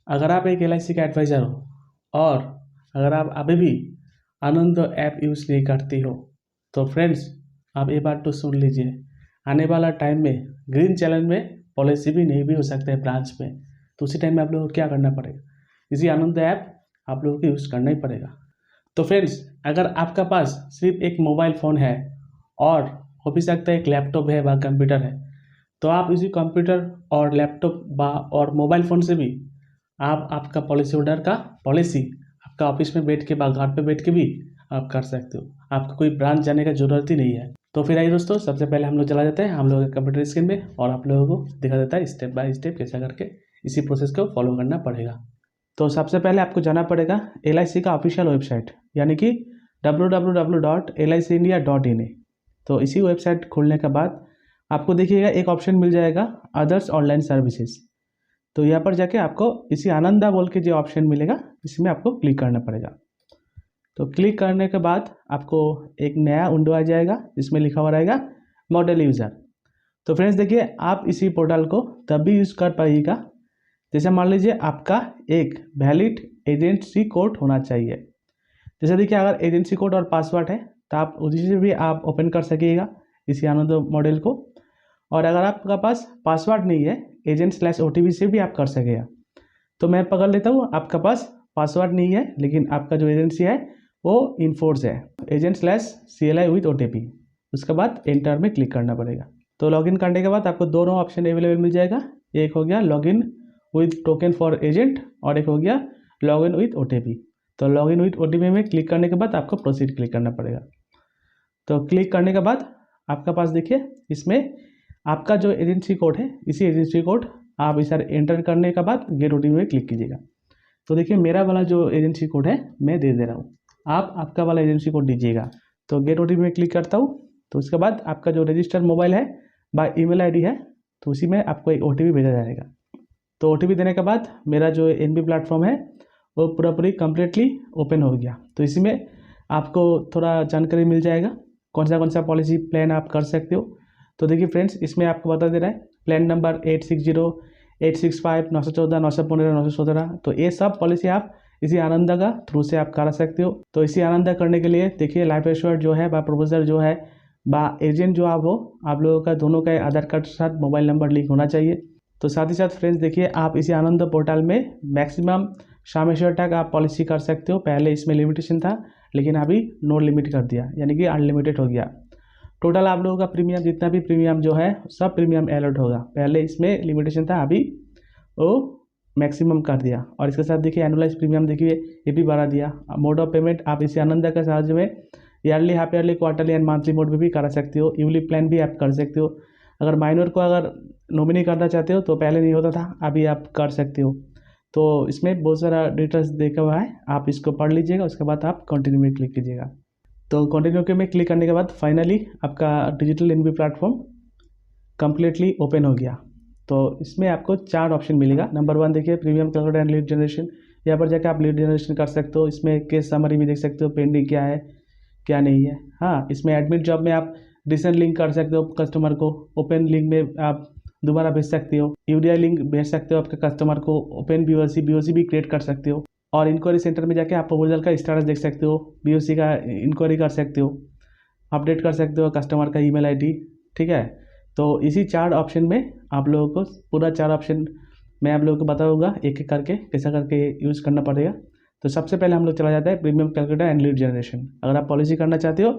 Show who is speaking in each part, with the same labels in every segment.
Speaker 1: अगर आप एक LIC का एडवाइज़र हो और अगर आप अभी भी आनंद ऐप यूज़ नहीं करती हो तो फ्रेंड्स आप ये बात तो सुन लीजिए, आने वाला टाइम में ग्रीन चैनल में पॉलिसी भी नहीं भी हो सकता है ब्रांच में। तो उसी टाइम में आप लोगों को क्या करना पड़ेगा, इसी आनंद ऐप आप लोगों को यूज़ करना ही पड़ेगा। तो फ्रेंड्स अगर आपका पास सिर्फ एक मोबाइल फ़ोन है और हो भी सकता है एक लैपटॉप है व कंप्यूटर है, तो आप इसी कंप्यूटर और लैपटॉप और मोबाइल फ़ोन से भी आप आपका पॉलिसी होल्डर का पॉलिसी आपका ऑफिस में बैठ के घर पे बैठ के भी आप कर सकते हो। आपको कोई ब्रांच जाने का ज़रूरत ही नहीं है। तो फिर आइए दोस्तों, सबसे पहले हम लोग चला जाते हैं हम लोग के कंप्यूटर स्क्रीन में और आप लोगों को दिखा देता है स्टेप बाय स्टेप कैसा करके इसी प्रोसेस को फॉलो करना पड़ेगा। तो सबसे पहले आपको जाना पड़ेगा LIC का ऑफिशियल वेबसाइट यानी कि www.licindia.in। तो इसी वेबसाइट खोलने के बाद आपको देखिएगा एक ऑप्शन मिल जाएगा अदर्स ऑनलाइन सर्विसेज। तो यहाँ पर जाके आपको इसी आनंदा बोल के जो ऑप्शन मिलेगा इसमें आपको क्लिक करना पड़ेगा। तो क्लिक करने के बाद आपको एक नया विंडो आ जाएगा जिसमें लिखा हुआ रहेगा मॉडल यूज़र। तो फ्रेंड्स देखिए, आप इसी पोर्टल को तब भी यूज़ कर पाइएगा जैसे मान लीजिए आपका एक वैलिड एजेंसी कोड होना चाहिए। जैसे देखिए, अगर एजेंसी कोड और पासवर्ड है तो आप उसी से भी आप ओपन कर सकिएगा इसी आनंद मॉडल को। और अगर आपका पास पासवर्ड नहीं है, एजेंट/OTP से भी आप कर सकेगा। तो मैं पकड़ लेता हूँ आपका पास पासवर्ड नहीं है लेकिन आपका जो एजेंसी है वो इनफोर्स है, एजेंट/CLI विद OTP। उसके बाद एंटर में क्लिक करना पड़ेगा। तो लॉगिन करने के बाद आपको दोनों ऑप्शन अवेलेबल मिल जाएगा। एक हो गया login with token for agent और एक हो गया लॉगिन विद OTP। तो लॉगिन विद OTP में क्लिक करने के बाद आपको प्रोसीड क्लिक करना पड़ेगा। तो क्लिक करने के बाद आपका पास देखिए इसमें आपका जो एजेंसी कोड है, इसी एजेंसी कोड आप इस एंटर करने के बाद गेट OTP में क्लिक कीजिएगा। तो देखिए मेरा वाला जो एजेंसी कोड है मैं दे रहा हूँ, आप आपका वाला एजेंसी कोड दीजिएगा। तो गेट OTP में क्लिक करता हूँ। तो उसके बाद आपका जो रजिस्टर्ड मोबाइल है बाय ईमेल ID है तो उसी में आपको एक OTP भेजा जाएगा। तो OTP देने के बाद मेरा जो NB प्लेटफॉर्म है वो पूरी कम्प्लीटली ओपन हो गया। तो इसी में आपको थोड़ा जानकारी मिल जाएगा कौन सा पॉलिसी प्लान आप कर सकते हो। तो देखिए फ्रेंड्स, इसमें आपको बता दे रहा है प्लान नंबर 860, 865, 914, 915, 917। तो ये सब पॉलिसी आप इसी आनंदा का थ्रू से आप करा सकते हो। तो इसी आनंदा करने के लिए देखिए लाइफ एश्योर्ड जो है बा प्रोपोजर जो है बा एजेंट जो आप हो, आप लोगों का दोनों का आधार कार्ड के साथ मोबाइल नंबर लिंक होना चाहिए। तो साथ ही साथ फ्रेंड्स देखिए, आप इसी आनंद पोर्टल में मैक्सिमम शामेश्वर तक आप पॉलिसी कर सकते हो। पहले इसमें लिमिटेशन था लेकिन अभी नो लिमिट कर दिया यानी कि अनलिमिटेड हो गया। टोटल आप लोगों का प्रीमियम जितना भी प्रीमियम जो है सब प्रीमियम अलॉट होगा। पहले इसमें लिमिटेशन था, अभी वो मैक्सिमम कर दिया। और इसके साथ देखिए एनुअलाइज प्रीमियम देखिए ये भी बढ़ा दिया। मोड ऑफ पेमेंट आप इसी आनंदा के साथ में yearly, half yearly, quarterly and monthly mode में भी करा सकते हो। यूली प्लान भी आप कर सकते हो। अगर माइनर को अगर नॉमिनी करना चाहते हो तो पहले नहीं होता था, अभी आप कर सकते हो। तो इसमें बहुत सारा डिटेल्स देखा हुआ है, आप इसको पढ़ लीजिएगा। उसके बाद आप कंटिन्यू में क्लिक कीजिएगा। तो कंटिन्यू के में क्लिक करने के बाद फाइनली आपका digital NB platform completely open हो गया। तो इसमें आपको 4 ऑप्शन मिलेगा। नंबर 1 देखिए premium calculator and lead generation. यहाँ पर जाकर आप लीड जनरेशन कर सकते हो। इसमें केस समरी भी देख सकते हो, पेंडिंग क्या है क्या नहीं है। हाँ, इसमें एडमिट जॉब में आप रिसेंट लिंक कर सकते हो कस्टमर को, ओपन लिंक में आप दोबारा भेज सकते हो, UDI लिंक भेज सकते हो आपके कस्टमर को, ओपन BOC भी क्रिएट कर सकते हो। और इंक्वायरी सेंटर में जाके आप प्रपोजल का स्टेटस देख सकते हो, BOC का इंक्वायरी कर सकते हो, अपडेट कर सकते हो कस्टमर का ईमेल ID। ठीक है, तो इसी 4 ऑप्शन में आप लोगों को पूरा 4 ऑप्शन मैं आप लोगों को बताऊंगा एक एक करके कैसा करके यूज़ करना पड़ेगा। तो सबसे पहले हम लोग चला जाता है premium calculator and lead generation. अगर आप पॉलिसी करना चाहते हो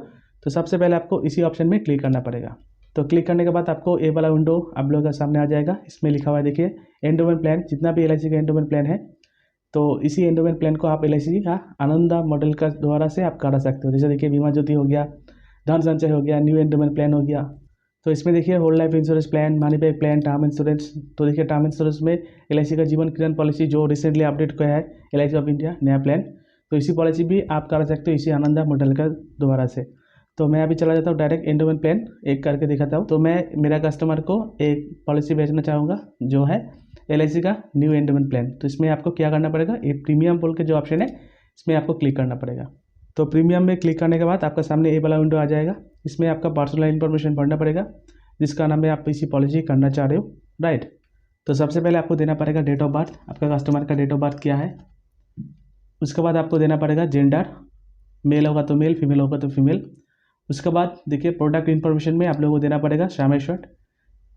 Speaker 1: तो सबसे पहले आपको इसी ऑप्शन में क्लिक करना पड़ेगा। तो क्लिक करने के बाद आपको ये वाला विंडो आप लोगों के सामने आ जाएगा। इसमें लिखा हुआ है देखिए एंडोमेंट प्लान। जितना भी LIC का एंडोमेंट प्लान है तो इसी एंडोमेंट प्लान को आप LIC का आनंदा मॉडल का द्वारा से आप करा सकते हो। जैसे देखिए बीमा ज्योति हो गया, धन संचय हो गया, न्यू एंडोमेंट प्लान हो गया। तो इसमें देखिए whole life insurance plan, money back plan, term insurance. तो देखिए टर्म इंश्योरेंस में LIC का जीवन कल्याण पॉलिसी जो रिसेंटली अपडेट किया है LIC ऑफ इंडिया नया प्लान, तो इसी पॉलिसी भी आप करा सकते हो इसी आनंदा मॉडल का द्वारा से। तो मैं अभी चला जाता हूँ डायरेक्ट एंडोमेंट प्लान एक करके दिखाता हूँ। तो मैं मेरा कस्टमर को एक पॉलिसी बेचना चाहूँगा जो है LIC का न्यू एंडोमेंट प्लान। तो इसमें आपको क्या करना पड़ेगा, ये प्रीमियम बोल के जो ऑप्शन है इसमें आपको क्लिक करना पड़ेगा। तो प्रीमियम में क्लिक करने के बाद आपका सामने ये वाला विंडो आ जाएगा। इसमें आपका पर्सनल इन्फॉर्मेशन भरना पड़ेगा जिसका नाम है आप इसी पॉलिसी करना चाह रहे हो, राइट। तो सबसे पहले आपको देना पड़ेगा डेट ऑफ बर्थ, आपका कस्टमर का डेट ऑफ बर्थ क्या है। उसके बाद आपको देना पड़ेगा जेंडर, मेल होगा तो मेल, फीमेल होगा तो फीमेल। उसके बाद देखिए प्रोडक्ट इन्फॉर्मेशन में आप लोगों को देना पड़ेगा शामे शर्ट,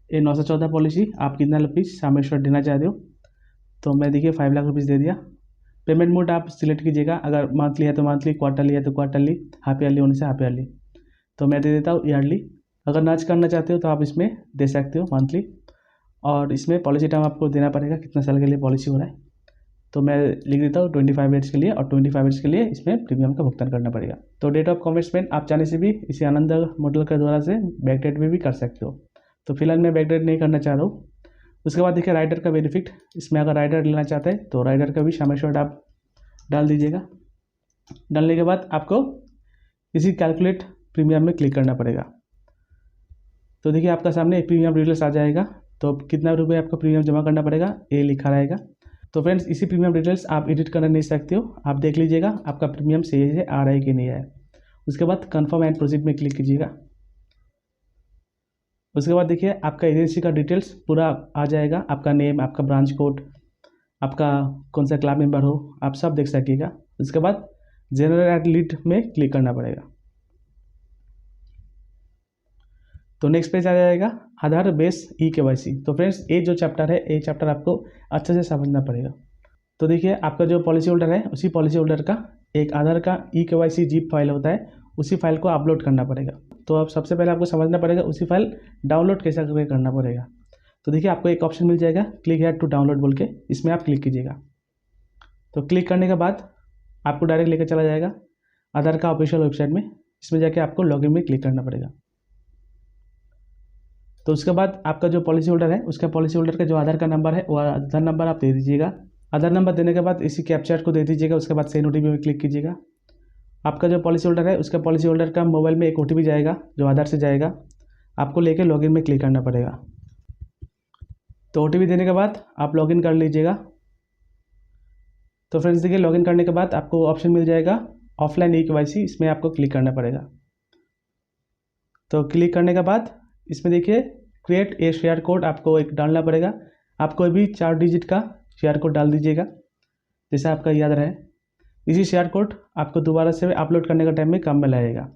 Speaker 1: ये 914 पॉलिसी, आप कितना रुपीज़ शामे शर्ट देना चाहते हो। तो मैं देखिए 5 लाख रुपीज़ दे दिया। पेमेंट मोड आप सिलेक्ट कीजिएगा, अगर मंथली है तो मंथली, क्वार्टरली है तो क्वार्टरली, हाफ ईयरली होने से हाफ ईयरली। तो मैं दे देता हूँ ईयरली। अगर नच करना चाहते हो तो आप इसमें दे सकते हो मंथली। और इसमें पॉलिसी टाइम आपको देना पड़ेगा कितना साल के लिए पॉलिसी हो रहा है। तो मैं लिख देता हूँ 25 ईयर्स के लिए, और 25 ईयर्स के लिए इसमें प्रीमियम का भुगतान करना पड़ेगा। तो डेट ऑफ कमेंसमेंट आप चाहने से भी इसी आनंद मॉडल के द्वारा से बैकडेट में भी कर सकते हो। तो फिलहाल मैं बैकडेट नहीं करना चाह रहा हूँ। उसके बाद देखिए राइडर का बेनिफिट, इसमें अगर राइडर लेना चाहते हैं तो राइडर का भी शामे शॉट आप डाल दीजिएगा। डालने के बाद आपको इसी कैलकुलेट प्रीमियम में क्लिक करना पड़ेगा। तो देखिए आपका सामने प्रीमियम डिटेल्स आ जाएगा। तो कितना रुपये आपको प्रीमियम जमा करना पड़ेगा ये लिखा रहेगा। तो फ्रेंड्स इसी प्रीमियम डिटेल्स आप एडिट करना नहीं सकते हो, आप देख लीजिएगा आपका प्रीमियम सही से आ रहा है कि नहीं है। उसके बाद कन्फर्म एंड प्रोसीड में क्लिक कीजिएगा। उसके बाद देखिए आपका एजेंसी का डिटेल्स पूरा आ जाएगा, आपका नेम, आपका ब्रांच कोड, आपका कौन सा क्लब मेंबर हो, आप सब देख सकिएगा। उसके बाद जनरल लीड में क्लिक करना पड़ेगा। तो नेक्स्ट पेज आ जाएगा आधार बेस ई-KYC। तो फ्रेंड्स ये जो चैप्टर है ये चैप्टर आपको अच्छे से समझना पड़ेगा। तो देखिए आपका जो पॉलिसी होल्डर है उसी पॉलिसी होल्डर का एक आधार का ई-KYC जिप फाइल होता है, उसी फाइल को अपलोड करना पड़ेगा। तो अब सबसे पहले आपको समझना पड़ेगा उसी फाइल डाउनलोड कैसे करना पड़ेगा। तो देखिए आपको एक ऑप्शन मिल जाएगा क्लिक हेयर टू डाउनलोड बोल के, इसमें आप क्लिक कीजिएगा। तो क्लिक करने के बाद आपको डायरेक्ट लेकर चला जाएगा आधार का ऑफिशियल वेबसाइट में। इसमें जाके आपको लॉगिन में क्लिक करना पड़ेगा। तो उसके बाद आपका जो पॉलिसी होल्डर है उसका पॉलिसी होल्डर का जो आधार का नंबर है वो आधार नंबर आप दे दीजिएगा। आधार नंबर देने के बाद इसी कैप्चर को दे दीजिएगा। उसके बाद सेंड OTP में क्लिक कीजिएगा। आपका जो पॉलिसी होल्डर है उसका पॉलिसी होल्डर का मोबाइल में एक OTP जाएगा जो आधार से जाएगा, आपको लेके लॉगिन में क्लिक करना पड़ेगा। तो OTP देने के बाद आप लॉगिन कर लीजिएगा। तो फ्रेंड्स देखिए लॉगिन करने के बाद आपको ऑप्शन मिल जाएगा ऑफलाइन ई-KYC, इसमें आपको क्लिक करना पड़ेगा। तो क्लिक करने के बाद इसमें देखिए क्रिएट ए शेयर कोड आपको एक डालना पड़ेगा। आप कोई भी 4 डिजिट का शेयर कोड डाल दीजिएगा जैसे आपका याद रहे। इसी शेयर कोड आपको दोबारा से अपलोड करने का टाइम में काम में लगेगा।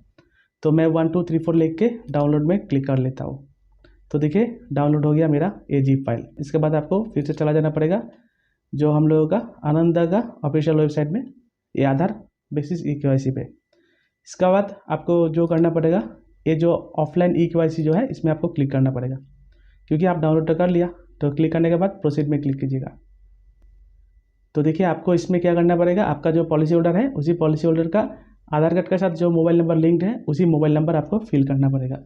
Speaker 1: तो मैं 1 2 3 4 लिख के डाउनलोड में क्लिक कर लेता हूँ। तो देखिए डाउनलोड हो गया मेरा ये जिप फाइल। इसके बाद आपको फिर से चला जाना पड़ेगा जो हम लोगों का आनंदा का ऑफिशियल वेबसाइट में, ये आधार बेसिस ई-KYC पे। इसके बाद आपको जो करना पड़ेगा ये जो ऑफलाइन ई-KYC जो है इसमें आपको क्लिक करना पड़ेगा, क्योंकि आप डाउनलोड तो कर लिया। तो क्लिक करने के बाद प्रोसीड में क्लिक कीजिएगा। तो देखिए आपको इसमें क्या करना पड़ेगा, आपका जो पॉलिसी होल्डर है उसी पॉलिसी होल्डर का आधार कार्ड के साथ जो मोबाइल नंबर लिंक्ड है उसी मोबाइल नंबर आपको फिल करना पड़ेगा।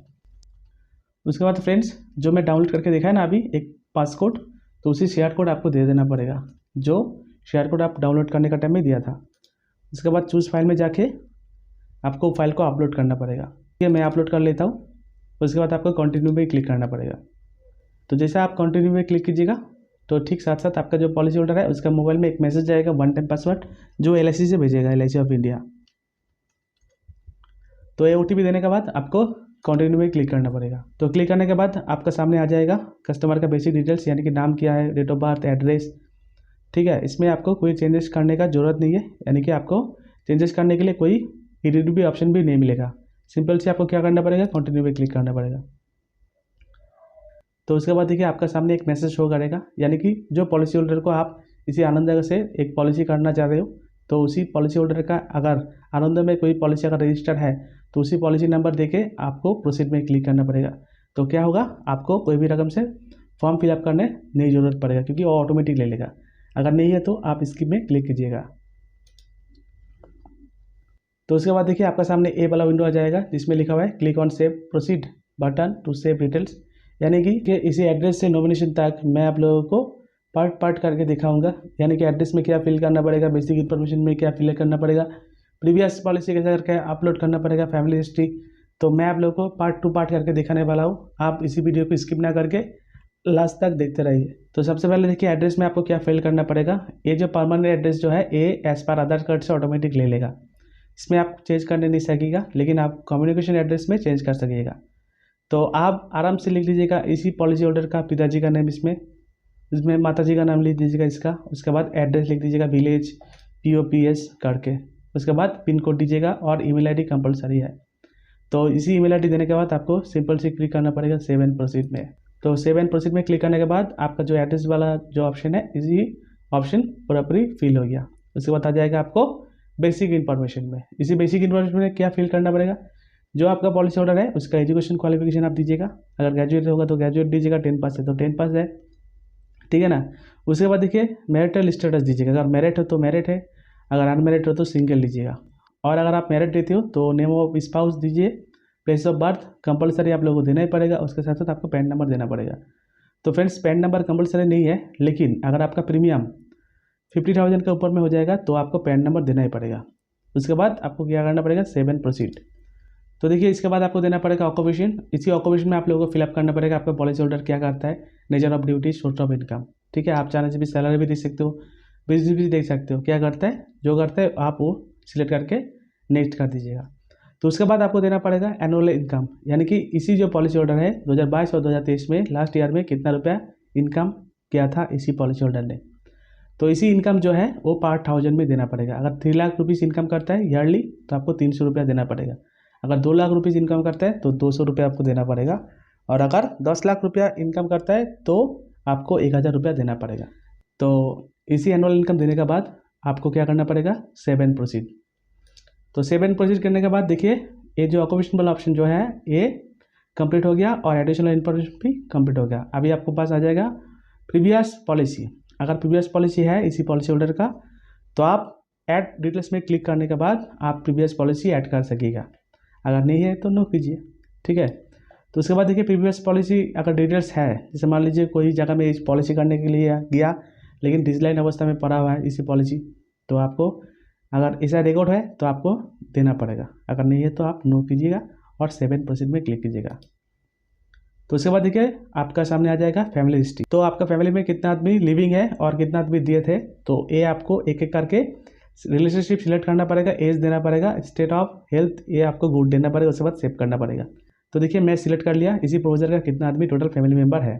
Speaker 1: उसके बाद फ्रेंड्स जो मैं डाउनलोड करके देखा है ना अभी एक पासकोड, तो उसी शेयर कोड आपको दे देना पड़ेगा जो शेयर कोड आप डाउनलोड करने का टाइम में दिया था। उसके बाद चूज़ फाइल में जाके आपको फाइल को अपलोड करना पड़ेगा। ये मैं अपलोड कर लेता हूँ। उसके बाद आपको कंटिन्यू में क्लिक करना पड़ेगा। तो जैसे आप कंटिन्यू में क्लिक कीजिएगा तो ठीक साथ साथ आपका जो पॉलिसी होल्डर है उसका मोबाइल में एक मैसेज जाएगा 1 टाइम पासवर्ड जो LIC से भेजेगा, LIC ऑफ इंडिया। तो ये OTP देने के बाद आपको कंटिन्यू में क्लिक करना पड़ेगा। तो क्लिक करने के बाद आपका सामने आ जाएगा कस्टमर का बेसिक डिटेल्स, यानी कि नाम क्या है, डेट ऑफ बर्थ, एड्रेस। ठीक है, इसमें आपको कोई चेंजेस करने का ज़रूरत नहीं है, यानी कि आपको चेंजेस करने के लिए कोई एडिट भी ऑप्शन भी नहीं मिलेगा। सिंपल से आपको क्या करना पड़ेगा, कंटिन्यू पे क्लिक करना पड़ेगा। तो उसके बाद देखिए आपका सामने एक मैसेज शो करेगा, यानी कि जो पॉलिसी होल्डर को आप इसी आनंद से एक पॉलिसी करना चाह रहे हो तो उसी पॉलिसी होल्डर का अगर आनंद में कोई पॉलिसी अगर रजिस्टर है तो उसी पॉलिसी नंबर देके आपको प्रोसीड में क्लिक करना पड़ेगा। तो क्या होगा, आपको कोई भी रकम से फॉर्म फिलअप करने नहीं ज़रूरत पड़ेगा, क्योंकि वो ऑटोमेटिक ले लेगा। अगर नहीं है तो आप स्किप में क्लिक कीजिएगा। तो उसके बाद देखिए आपका सामने ए वाला विंडो आ जाएगा जिसमें लिखा हुआ है click on save proceed button to save details, यानी कि इसी एड्रेस से नॉमिनेशन तक मैं आप लोगों को पार्ट पार्ट करके दिखाऊंगा। यानी कि एड्रेस में क्या फिल करना पड़ेगा, बेसिक इन्फॉर्मेशन में क्या फिल करना पड़ेगा, प्रीवियस पॉलिसी कैसे करके अपलोड करना पड़ेगा, फैमिली हिस्ट्री। तो मैं आप लोगों को पार्ट टू पार्ट करके दिखाने वाला हूँ। आप इसी वीडियो को स्किप ना करके लास्ट तक देखते रहिए। तो सबसे पहले देखिए एड्रेस में आपको क्या फिल करना पड़ेगा। ये जो परमानेंट एड्रेस जो है ये एज पर आधार कार्ड से ऑटोमेटिक ले लेगा, इसमें आप चेंज करने नहीं सकेगा, लेकिन आप कम्युनिकेशन एड्रेस में चेंज कर सकिएगा। तो आप आराम से लिख लीजिएगा इसी पॉलिसी होल्डर का पिताजी का नेम इसमें, इसमें माता जी का नाम लिख दीजिएगा इसका, उसके बाद एड्रेस लिख दीजिएगा विलेज POPS करके, उसके बाद पिन कोड दीजिएगा और ईमेल आईडी कंपलसरी है। तो इसी ईमेल आईडी देने के बाद आपको सिंपल से क्लिक करना पड़ेगा 7 प्रोसीड में। तो 7 प्रोसीड में क्लिक करने के बाद आपका जो एड्रेस वाला जो ऑप्शन है इसी ऑप्शन पूरी फिल हो गया। उसके बाद आ जाएगा आपको बेसिक इन्फॉर्मेशन में। इसी बेसिक इन्फॉर्मेशन में क्या फिल करना पड़ेगा, जो आपका पॉलिसी होल्डर है उसका एजुकेशन क्वालिफिकेशन आप दीजिएगा। अगर ग्रेजुएट होगा तो ग्रेजुएट दीजिएगा, 10 पास है तो 10 पास है, ठीक है ना। उसके बाद देखिए मैरिटल स्टेटस दीजिएगा, अगर मैरिड हो तो मैरिड है, अगर अनमैरिड हो तो सिंगल दीजिएगा। और अगर आप मैरिड रहते हो तो नेम ऑफ स्पाउस दीजिए, प्लेस ऑफ बर्थ कंपलसरी आप लोगों को देना ही पड़ेगा, उसके साथ साथ आपको पैन नंबर देना पड़ेगा। तो फ्रेंड्स पैन नंबर कंपलसरी नहीं है, लेकिन अगर आपका प्रीमियम 50,000 के ऊपर में हो जाएगा तो आपको पैन नंबर देना ही पड़ेगा। उसके बाद आपको क्या करना पड़ेगा 7 प्रोसीड। तो देखिए इसके बाद आपको देना पड़ेगा ऑक्यूपेशन। इसी ऑक्यूपेशन में आप लोगों को फिलअप करना पड़ेगा आपका पॉलिसी होल्डर क्या करता है, nature of duty, source of income, ठीक है। आप चाहने से भी सैलरी भी देख सकते हो, बिजनेस भी देख सकते हो, क्या करता है जो करता है आप वो सिलेक्ट करके नेक्स्ट कर दीजिएगा। तो उसके बाद आपको देना पड़ेगा एनुअल इनकम, यानी कि इसी जो पॉलिसी होल्डर है 2022 और 2023 में लास्ट ईयर में कितना रुपया इनकम किया था इसी पॉलिसी होल्डर ने। तो इसी इनकम जो है वो पर 1000 में देना पड़ेगा। अगर 3 लाख रुपीज़ इनकम करता है ईयरली तो आपको 300 रुपया देना पड़ेगा। अगर 2 लाख रुपीज़ इनकम करता है तो 200 रुपया आपको देना पड़ेगा। और अगर 10 लाख रुपया इनकम करता है तो आपको 1000 रुपया देना पड़ेगा। तो इसी एनुअल इनकम देने के बाद आपको क्या करना पड़ेगा 7 प्रोसीड। तो 7 प्रोसीड करने के बाद देखिए ये जो ऑक्यूपेशन वाला ऑप्शन जो है ये कंप्लीट हो गया और एडिशनल इन्फॉर्मेशन भी कंप्लीट हो गया। अभी आपको पास आ जाएगा प्रीवियस पॉलिसी। अगर प्रीवियस पॉलिसी है इसी पॉलिसी होल्डर का तो आप ऐड डिटेल्स में क्लिक करने के बाद आप प्रीवियस पॉलिसी ऐड कर सकिएगा, अगर नहीं है तो नो कीजिए, ठीक है। तो उसके बाद देखिए प्रीवियस पॉलिसी अगर डिटेल्स है, जैसे मान लीजिए कोई जगह में इस पॉलिसी करने के लिए गया लेकिन डिजिटलाइन अवस्था में पड़ा हुआ है इसी पॉलिसी, तो आपको अगर ऐसा रिकॉर्ड है तो आपको देना पड़ेगा, अगर नहीं है तो आप नो कीजिएगा और 7 प्रोसीड में क्लिक कीजिएगा। तो उसके बाद देखिए आपका सामने आ जाएगा फैमिली हिस्ट्री। तो आपका फैमिली में कितना आदमी लिविंग है और कितना आदमी दिए थे, तो ये आपको एक एक करके रिलेशनशिप सिलेक्ट करना पड़ेगा, एज देना पड़ेगा, स्टेट ऑफ हेल्थ ये आपको गुड देना पड़ेगा, उसके बाद सेव करना पड़ेगा। तो देखिए मैं सिलेक्ट कर लिया इसी प्रोविजन का कितना आदमी टोटल फैमिली मेम्बर है,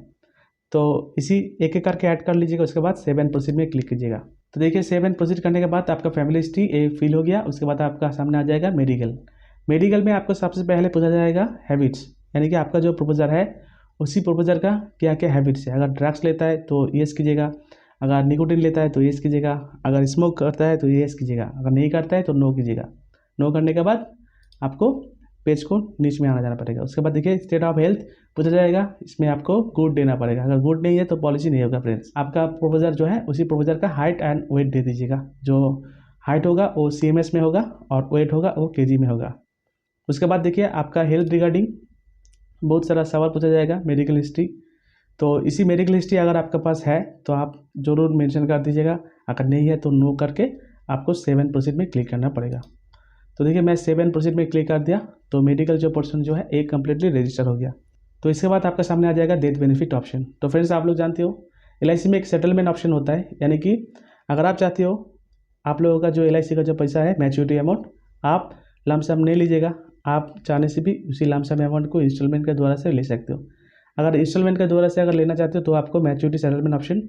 Speaker 1: तो इसी एक एक करके ऐड कर लीजिएगा। उसके बाद 7 प्रोसीड में क्लिक कीजिएगा। तो देखिए 7 प्रोसीड करने के बाद आपका फैमिली हिस्ट्री एक फिल हो गया। उसके बाद आपका सामने आ जाएगा मेडिकल। मेडिकल में आपको सबसे पहले पूछा जाएगा हैबिट्स, यानी कि आपका जो प्रोपोजर है उसी प्रोपोजर का क्या क्या हैबिट्स है। अगर ड्रग्स लेता है तो येस कीजिएगा, अगर निकोटिन लेता है तो येस कीजिएगा, अगर स्मोक करता है तो येस कीजिएगा, अगर नहीं करता है तो नो कीजिएगा। नो करने के बाद आपको पेज को नीचे में आना जाना पड़ेगा। उसके बाद देखिए स्टेट ऑफ हेल्थ पूछा जाएगा, इसमें आपको गुड देना पड़ेगा, अगर गुड नहीं है तो पॉलिसी नहीं होगा। फ्रेंड्स आपका प्रोपोजर जो है उसी प्रोपोजर का हाइट एंड वेट दे दीजिएगा, जो हाइट होगा वो CMS में होगा और वेट होगा वो kg में होगा। उसके बाद देखिए आपका हेल्थ रिगार्डिंग बहुत सारा सवाल पूछा जाएगा, मेडिकल हिस्ट्री। तो इसी मेडिकल हिस्ट्री अगर आपके पास है तो आप ज़रूर मेंशन कर दीजिएगा, अगर नहीं है तो नो करके आपको 7 प्रोसीड में क्लिक करना पड़ेगा। तो देखिए मैं 7 प्रोसीड में क्लिक कर दिया तो मेडिकल जो पर्सन जो है एक कम्प्लीटली रजिस्टर हो गया। तो इसके बाद आपका सामने आ जाएगा डेथ बेनिफिट ऑप्शन। तो फ्रेंड्स आप लोग जानते हो LIC में एक सेटलमेंट ऑप्शन होता है, यानी कि अगर आप चाहते हो आप लोगों का जो LIC का जो पैसा है मैच्योरिटी अमाउंट आप लमसम नहीं लीजिएगा, आप चाहने से भी उसी लमसम अमाउंट को इंस्टॉलमेंट के द्वारा से ले सकते हो। अगर इंस्टॉलमेंट के द्वारा से अगर लेना चाहते हो तो आपको मैच्योरिटी सेटलमेंट ऑप्शन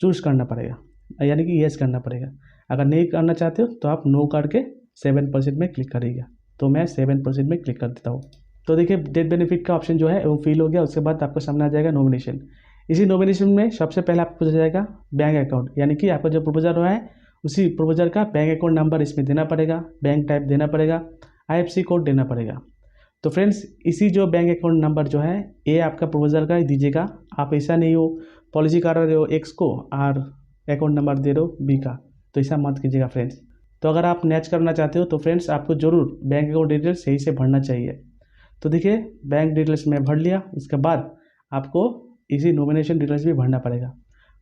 Speaker 1: चूज़ करना पड़ेगा, यानी कि येस करना पड़ेगा। अगर नहीं करना चाहते हो तो आप नो करके 7 प्रोसीड में क्लिक करिएगा। तो मैं 7 प्रोसीड में क्लिक कर देता हूँ। तो देखिए डेथ बेनिफिट का ऑप्शन जो है वो फिल हो गया। उसके बाद आपको सामने आ जाएगा नॉमिनेशन। इसी नॉमिनेशन में सबसे पहले आपको पूछा जाएगा बैंक अकाउंट, यानी कि आपका जो प्रोपोजर है उसी प्रोपोजर का बैंक अकाउंट नंबर इसमें देना पड़ेगा, बैंक टाइप देना पड़ेगा, IFSC कोड देना पड़ेगा। तो फ्रेंड्स इसी जो बैंक अकाउंट नंबर जो है ये आपका प्रोपोजर का ही दीजिएगा। आप ऐसा नहीं हो पॉलिसी कर रहे हो X को और अकाउंट नंबर दे रहे हो B का, तो ऐसा मत कीजिएगा फ्रेंड्स। तो अगर आप मैच करना चाहते हो तो फ्रेंड्स आपको ज़रूर बैंक अकाउंट डिटेल्स सही से भरना चाहिए। तो देखिए बैंक डिटेल्स में भर लिया। उसके बाद आपको इसी नॉमिनेशन डिटेल्स भी भरना पड़ेगा।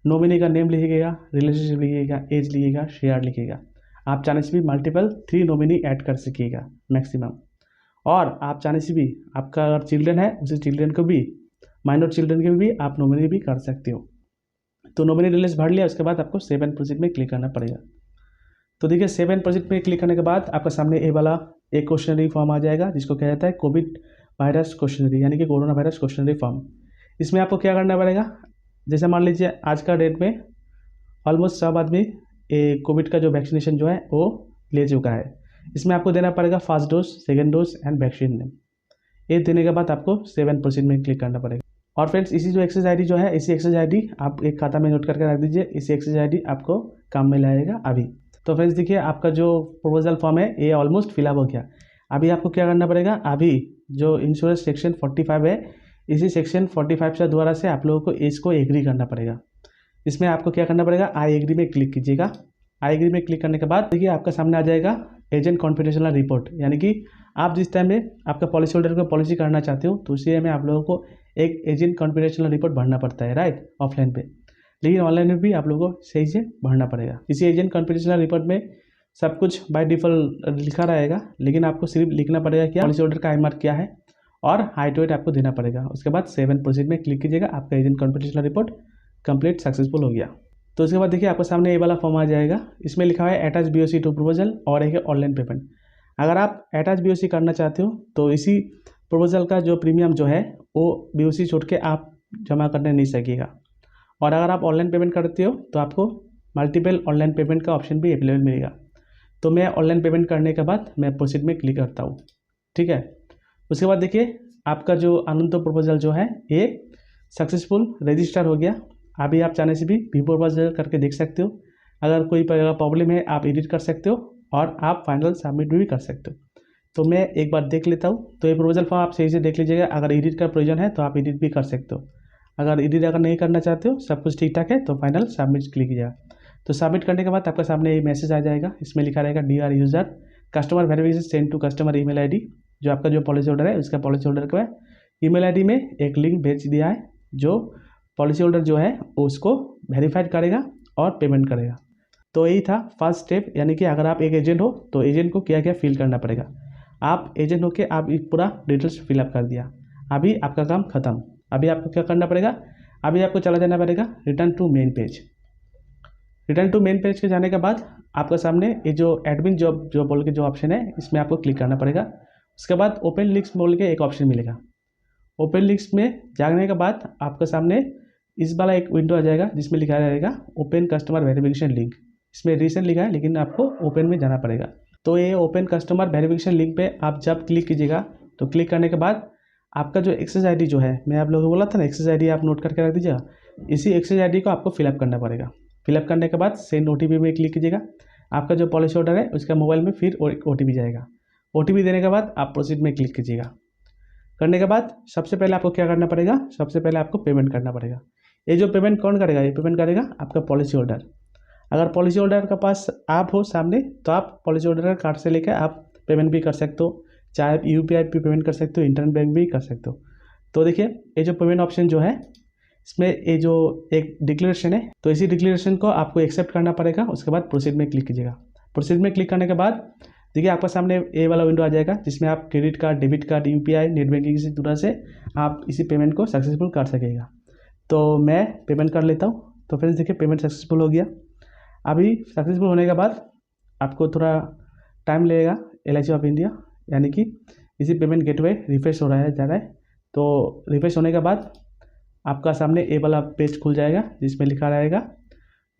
Speaker 1: नॉमिनी का नेम लिखिएगा, रिलेशनशिप लिखिएगा, एज लिखिएगा, शेयर लिखिएगा। आप चाहने से भी मल्टीपल 3 नॉमिनी ऐड कर सकिएगा मैक्सिमम। और आप चाहने से भी आपका अगर चिल्ड्रन है उसी चिल्ड्रन को भी, माइनर चिल्ड्रन के भी आप नॉमिनी भी कर सकते हो। तो नॉमिनी डिटेल्स भर लिया। उसके बाद आपको 7 प्रोसीड में क्लिक करना पड़ेगा। तो देखिए 7 प्रोसीड में क्लिक करने के बाद आपका सामने ये वाला एक क्वेश्चनरी फॉर्म आ जाएगा जिसको कहा जाता है कोविड वायरस क्वेश्चनरी, यानी कि कोरोना वायरस क्वेश्चनरी फॉर्म। इसमें आपको क्या करना पड़ेगा, जैसे मान लीजिए आज का डेट में ऑलमोस्ट सब आदमी कोविड का जो वैक्सीनेशन जो है वो ले चुका है। इसमें आपको देना पड़ेगा first dose, second dose and vaccine name. ये देने के बाद आपको 7 प्रोसीड में क्लिक करना पड़ेगा। और फ्रेंड्स इसी जो एक्सेस आईडी जो है, इसी एक्सेस आईडी आप एक खाता में नोट करके रख दीजिए। इसी एक्सेस आईडी आपको काम में लाएगा अभी। तो फ्रेंड्स देखिए आपका जो प्रपोजल फॉर्म है ये ऑलमोस्ट फिलअप हो गया। अभी आपको क्या करना पड़ेगा, अभी जो इंश्योरेंस सेक्शन 45 है, इसी सेक्शन 45 से द्वारा से आप लोगों को इसको एग्री करना पड़ेगा। इसमें आपको क्या करना पड़ेगा, आई एग्री में क्लिक कीजिएगा। आई एग्री में क्लिक करने के बाद देखिए आपका सामने आ जाएगा एजेंट कॉन्फिडेंशियल रिपोर्ट, यानी कि आप जिस टाइम में आपका पॉलिसी होल्डर को पॉलिसी करना चाहते हो तो उसी में आप लोगों को एक एजेंट कॉन्फिडेंशियल रिपोर्ट भरना पड़ता है, राइट, ऑफलाइन पे। लेकिन ऑनलाइन में भी आप लोगों को सही से भरना पड़ेगा। इसी एजेंट कॉन्फिडेंशियल रिपोर्ट में सब कुछ बाय डिफॉल्ट लिखा रहेगा, लेकिन आपको सिर्फ लिखना पड़ेगा क्या पॉलिसी होल्डर का IMARC क्या है और हाइट वेट आपको देना पड़ेगा। उसके बाद 7 प्रोसीड में क्लिक कीजिएगा। आपका agent confidential report complete successful हो गया। तो उसके बाद देखिए आपको सामने ये वाला फॉर्म आ जाएगा। इसमें लिखा हुआ है अटैच BOC टू प्रपोजल और एक ऑनलाइन पेमेंट। अगर आप अटैच BOC करना चाहते हो तो इसी प्रपोजल का जो प्रीमियम जो है वो BOC छोड़ के आप जमा करने नहीं सकेगा। और अगर आप ऑनलाइन पेमेंट करते हो तो आपको मल्टीपल ऑनलाइन पेमेंट का ऑप्शन भी अवेलेबल मिलेगा। तो मैं ऑनलाइन पेमेंट करने के बाद मैं प्रोसीड में क्लिक करता हूँ, ठीक है। उसके बाद देखिए आपका जो आनंदो प्रपोजल जो है ये सक्सेसफुल रजिस्टर हो गया। अभी आप चाहने से भी प्रपोजल करके देख सकते हो। अगर कोई प्रॉब्लम है आप एडिट कर सकते हो और आप फाइनल सबमिट भी कर सकते हो। तो मैं एक बार देख लेता हूँ। तो ये प्रपोजल फॉर्म आप सही से देख लीजिएगा। अगर एडिट का प्रयोजन है तो आप एडिट भी कर सकते हो। अगर एडिट नहीं करना चाहते हो, सब कुछ ठीक ठाक है, तो फाइनल सबमिट क्लिक कीजिएगा। तो सबमिट करने के बाद आपका सामने ये मैसेज आ जाएगा। इसमें लिखा रहेगा dear user, customer verification send to customer email ID. जो आपका जो पॉलिसी होल्डर है उसका पॉलिसी होल्डर का ईमेल आईडी में एक लिंक भेज दिया है, जो पॉलिसी होल्डर जो है उसको वेरीफाइड करेगा और पेमेंट करेगा। तो यही था फर्स्ट स्टेप, यानी कि अगर आप एक एजेंट हो तो एजेंट को क्या क्या फिल करना पड़ेगा। आप एजेंट होके आप पूरा डिटेल्स फिलअप कर दिया। अभी आपका काम खत्म। अभी आपको क्या करना पड़ेगा, अभी आपको चला जाना पड़ेगा return to main page. Return to main page के जाने के बाद आपके सामने ये जो एडमिन जॉब जो बोल के जो ऑप्शन है, इसमें आपको क्लिक करना पड़ेगा। उसके बाद ओपन लिंक्स बोल के एक ऑप्शन मिलेगा। ओपन लिंक्स में जाने के बाद आपके सामने इस वाला एक विंडो आ जाएगा जिसमें लिखा रहेगा ओपन कस्टमर वेरिफिकेशन लिंक। इसमें रीसेंट लिखा है लेकिन आपको ओपन में जाना पड़ेगा। तो ये ओपन कस्टमर वेरिफिकेशन लिंक पे आप जब क्लिक कीजिएगा तो क्लिक करने के बाद आपका जो एक्सेस आईडी जो है, मैं आप लोगों को बोला था ना एक्सेस आईडी आप नोट करके रख दीजिएगा। इसी एक्सेस आईडी को आपको फिलअप करना पड़ेगा। फिलअप करने के बाद सेंड OTP में क्लिक कीजिएगा। आपका जो पॉलिसी होल्डर है उसका मोबाइल में फिर OTP जाएगा। OTP देने के बाद आप प्रोसीड में क्लिक कीजिएगा। करने के बाद सबसे पहले आपको क्या करना पड़ेगा, सबसे पहले आपको पेमेंट करना पड़ेगा। ये जो पेमेंट कौन करेगा, ये पेमेंट करेगा आपका पॉलिसी होल्डर। अगर पॉलिसी होल्डर के पास आप हो सामने तो आप पॉलिसी होल्डर का कार्ड से लेकर आप पेमेंट भी कर सकते हो, चाहे आप UPI पे पेमेंट कर सकते हो, इंटरनेट बैंक भी कर सकते हो। तो देखिए ये जो पेमेंट ऑप्शन जो है इसमें ये जो एक डिक्लेरेशन है, तो इसी डिक्लेरेशन को आपको एक्सेप्ट करना पड़ेगा। उसके बाद प्रोसीड में क्लिक कीजिएगा। प्रोसीड में क्लिक करने के बाद देखिए आपका सामने ये वाला विंडो आ जाएगा जिसमें आप credit card, debit card, UPI, net banking की तरह से आप इसी पेमेंट को सक्सेसफुल कर सकेगा। तो मैं पेमेंट कर लेता हूँ। तो फ्रेंड्स देखिए पेमेंट सक्सेसफुल हो गया। अभी सक्सेसफुल होने के बाद आपको थोड़ा टाइम लगेगा। LIC ऑफ इंडिया यानी कि इसी पेमेंट गेटवे रिफ्रेश हो रहा है जा रहा है। तो रिफ्रेश होने के बाद आपका सामने ये वाला पेज खुल जाएगा जिसमें लिखा रहेगा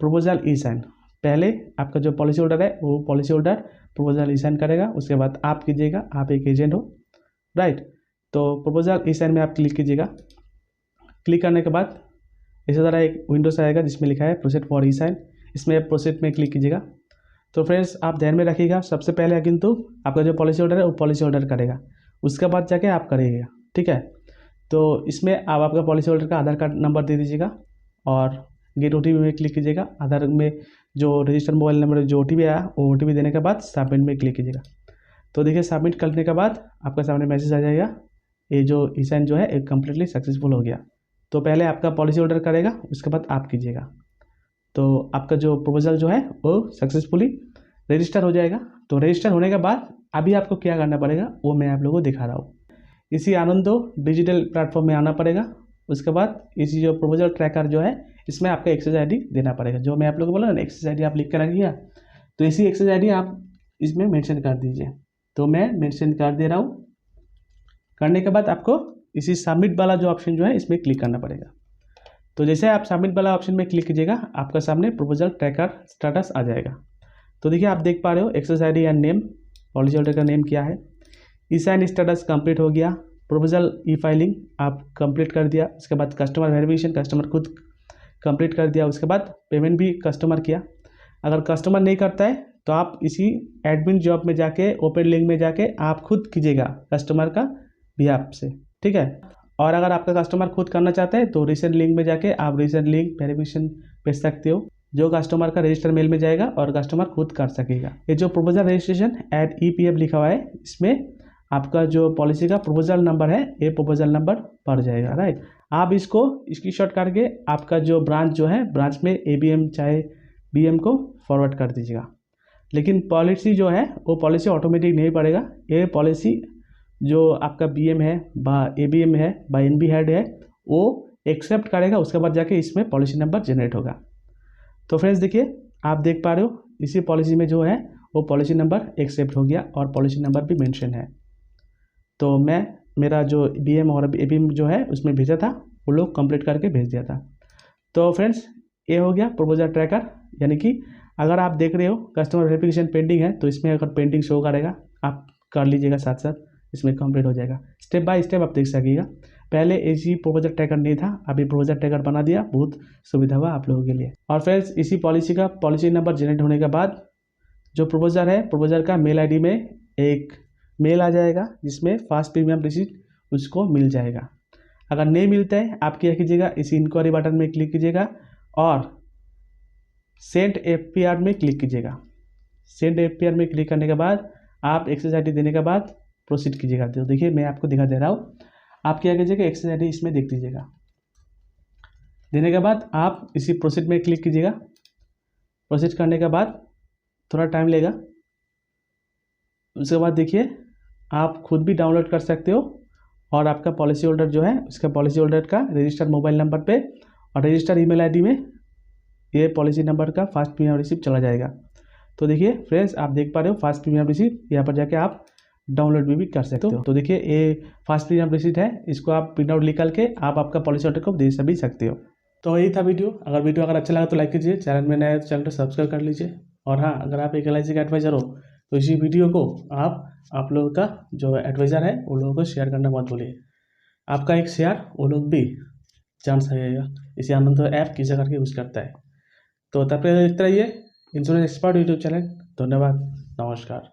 Speaker 1: प्रपोजल E-साइन। पहले आपका जो पॉलिसी होल्डर है वो पॉलिसी होल्डर प्रपोजल E-साइन करेगा। उसके बाद आप कीजिएगा, आप एक एजेंट हो, राइट। तो प्रपोजल E-साइन में आप क्लिक कीजिएगा। क्लिक करने के बाद इसी तरह एक विंडोज आएगा जिसमें लिखा है प्रोसीड फॉर E-साइन। इसमें प्रोसीड में क्लिक कीजिएगा। तो फ्रेंड्स आप ध्यान में रखिएगा, सबसे पहले किंतु आपका जो पॉलिसी होल्डर है वो पॉलिसी होल्डर करेगा, उसके बाद जाके आप करिएगा, ठीक है। तो इसमें आप आपका पॉलिसी होल्डर का आधार कार्ड नंबर दे दीजिएगा और गेट OTP में क्लिक कीजिएगा। आधार में जो रजिस्टर्ड मोबाइल नंबर जो OTP आया वो OTP देने के बाद सबमिट में क्लिक कीजिएगा। तो देखिए सबमिट करने के बाद आपका सामने मैसेज आ जाएगा, ये जो E-साइन जो है एक कम्प्लीटली सक्सेसफुल हो गया। तो पहले आपका पॉलिसी होल्डर करेगा, उसके बाद आप कीजिएगा। तो आपका जो प्रपोजल जो है वो सक्सेसफुली रजिस्टर हो जाएगा। तो रजिस्टर होने के बाद अभी आपको क्या करना पड़ेगा वो मैं आप लोगों को दिखा रहा हूँ। इसी आनंदो डिजिटल प्लेटफॉर्म में आना पड़ेगा। उसके बाद इसी जो प्रपोजल ट्रैकर जो है इसमें आपका एक्सेस आईडी देना पड़ेगा। जो मैं आप लोगों को बोला ना एक्सेस आईडी आप लिख कर रखिएगा, तो इसी एक्सेस आईडी आप इसमें मेंशन कर दीजिए। तो मैं मेंशन कर दे रहा हूँ। करने के बाद आपको इसी सबमिट वाला जो ऑप्शन जो है इसमें क्लिक करना पड़ेगा। तो जैसे आप सबमिट वाला ऑप्शन में क्लिक कीजिएगा, आपका सामने प्रपोजल ट्रैकर स्टेटस आ जाएगा। तो देखिए आप देख पा रहे हो access ID and name, policy holder का नेम क्या है, ई साइन स्टेटस कंप्लीट हो गया, प्रपोजल ई फाइलिंग आप कंप्लीट कर दिया, उसके बाद कस्टमर वेरिफिकेशन कस्टमर खुद कंप्लीट कर दिया, उसके बाद पेमेंट भी कस्टमर किया। अगर कस्टमर नहीं करता है तो आप इसी एडमिन जॉब में जाके ओपन लिंक में जाके आप खुद कीजिएगा कस्टमर का बिहाफ से, ठीक है। और अगर आपका कस्टमर खुद करना चाहता है तो रिसेंट लिंक में जाके आप रिसेंट लिंक वेरिफिकेशन भेज सकते हो, जो कस्टमर का रजिस्टर मेल में जाएगा और कस्टमर खुद कर सकेगा। ये जो प्रपोजल रजिस्ट्रेशन एट EPF लिखा हुआ है, इसमें आपका जो पॉलिसी का प्रपोजल नंबर है ये प्रपोजल नंबर पड़ जाएगा, राइट। आप इसको स्क्रीनशॉट करके आपका जो ब्रांच जो है ब्रांच में ABM चाहे BM को फॉरवर्ड कर दीजिएगा। लेकिन पॉलिसी जो है वो पॉलिसी ऑटोमेटिक नहीं पड़ेगा, ये पॉलिसी जो आपका BM है बा ABM है बा NB हेड है वो एक्सेप्ट करेगा, उसके बाद जाके इसमें पॉलिसी नंबर जनरेट होगा। तो फ्रेंड्स देखिए आप देख पा रहे हो इसी पॉलिसी में जो है वो पॉलिसी नंबर एक्सेप्ट हो गया और पॉलिसी नंबर भी मेंशन है। तो मैं मेरा जो BM और ABM जो है उसमें भेजा था वो लोग कंप्लीट करके भेज दिया था। तो फ्रेंड्स ये हो गया प्रपोजल ट्रैकर, यानी कि अगर आप देख रहे हो कस्टमर वेरिफिकेशन पेंडिंग है तो इसमें अगर पेंडिंग शो करेगा आप कर लीजिएगा, साथ साथ इसमें कंप्लीट हो जाएगा। स्टेप बाय स्टेप आप देख सकिएगा। पहले ऐसी प्रपोजल ट्रैकर नहीं था, अभी प्रपोजल ट्रैकर बना दिया, बहुत सुविधा हुआ आप लोगों के लिए। और फ्रेंड्स इसी पॉलिसी का पॉलिसी नंबर जनरेट होने के बाद जो प्रपोजल है प्रपोजल का मेल ID में एक मेल आ जाएगा जिसमें फास्ट प्रीमियम रिसीट उसको मिल जाएगा। अगर नहीं मिलता है आप क्या कीजिएगा, इसी इंक्वायरी बटन में क्लिक कीजिएगा और सेंड FPR में क्लिक कीजिएगा। सेंड FPR में क्लिक करने के बाद आप एक्सेस ID देने के बाद प्रोसीड कीजिएगा। तो देखिए मैं आपको दिखा दे रहा हूँ, आप क्या कीजिएगा एक्सेस ID इसमें देख लीजिएगा। देने के बाद आप इसी प्रोसीड में क्लिक कीजिएगा। प्रोसीड करने के बाद थोड़ा टाइम लेगा, उसके बाद देखिए आप खुद भी डाउनलोड कर सकते हो और आपका पॉलिसी होल्डर जो है उसका पॉलिसी होल्डर का रजिस्टर्ड मोबाइल नंबर पे और रजिस्टर्ड ईमेल ID में ये पॉलिसी नंबर का फास्ट प्रीमियम रिसीप्ट चला जाएगा। तो देखिए फ्रेंड्स आप देख पा रहे हो फास्ट प्रीमियम रिसीप्ट, यहाँ पर जाके आप डाउनलोड भी कर सकते हो। तो देखिए ये फास्ट प्रीमियम रिसीप्ट है, इसको आप प्रिंट आउट निकाल के आप आपका पॉलिसी होल्डर को दे भी सकते हो। तो यही था वीडियो। अगर अच्छा लगा तो लाइक कीजिए, चैनल में नया है तो चैनल को सब्सक्राइब कर लीजिए। और हाँ, अगर आप एक LIC का एडवाइज़र हो तो इसी वीडियो को आप लोगों का जो एडवाइज़र है वो लोगों को शेयर करना मत भूलिए। आपका एक शेयर वो लोग भी जान सकेगा इसी आनंद ऐप किसे करके यूज़ करता है। तो तब तक देखते रहिए इंश्योरेंस एक्सपर्ट यूट्यूब चैनल। धन्यवाद, नमस्कार।